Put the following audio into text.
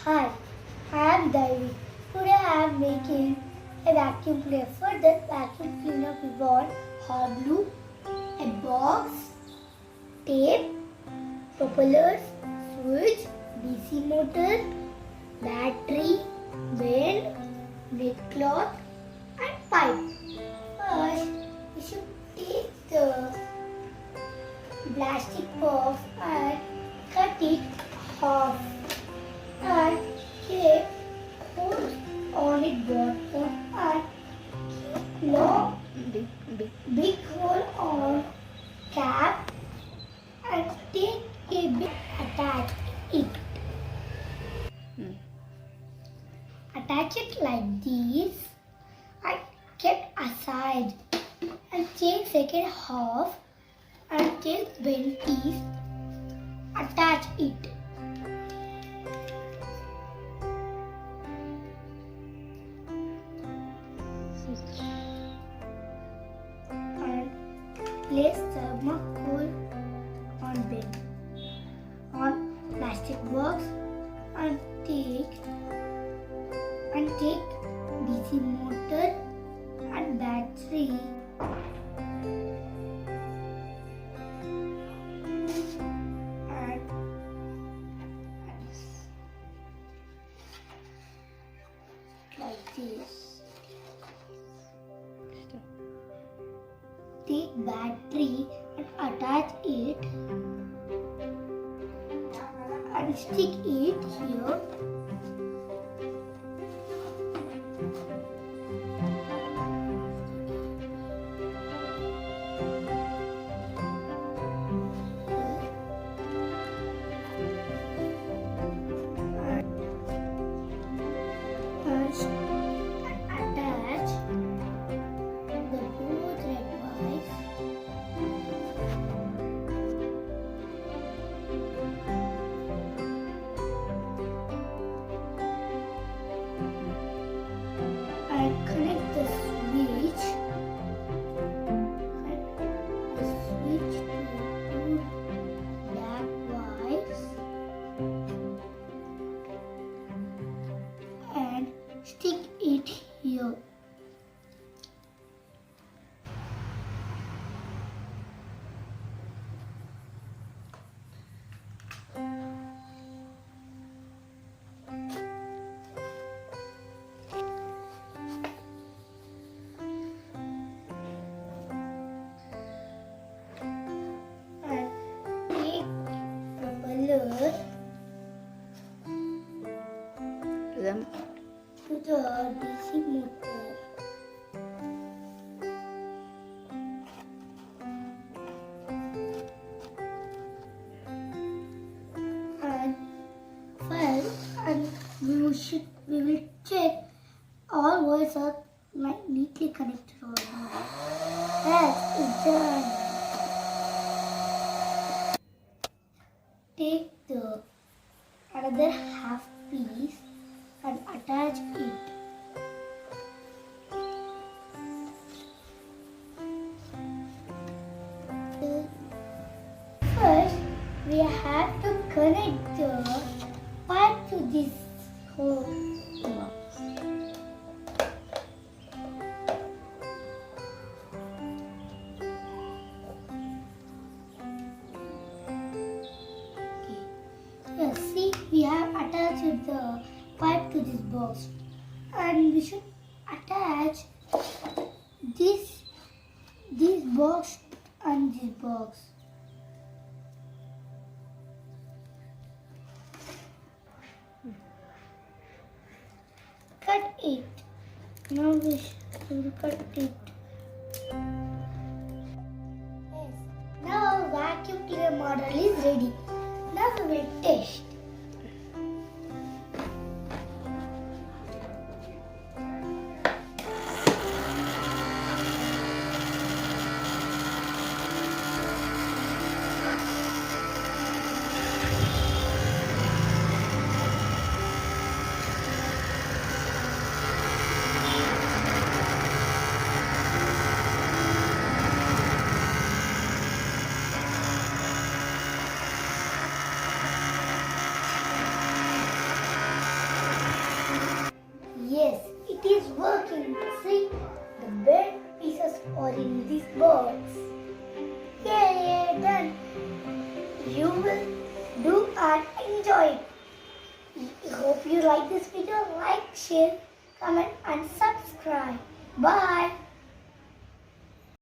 Hi, I am Daiwik. Today I am making a vacuum cleaner. For that vacuum cleaner we want hot glue, a box, tape, propellers, switch, DC motor, battery, belt, neck cloth and pipe. First we should take the plastic box and cut it half and keep holes on its bottom and keep long big hole on cap and take a bit attach it. Attach it like this and kept aside and take second half and take 20 attach it. And place thermocol on plastic box and take DC motor and battery and like this. Take battery and attach it and stick it here. And attach the both red wires and connect the switch to two black wires and stick it here. And take propeller to the DC motor. And first, we will check all wires are neatly connected or not. Yes, it's done. Take the another half piece and attach it. First, we have to connect the pipe to this hole. Yes, see, we have attached the pipe to this box, and we should attach this box and this box. Cut it. Now we will cut it. Yes. Now our vacuum cleaner model is ready. Now we will test. working. See, the bed pieces are in this box. Yay, done. You will do and enjoy it. Hope you like this video. Like, share, comment and subscribe. Bye.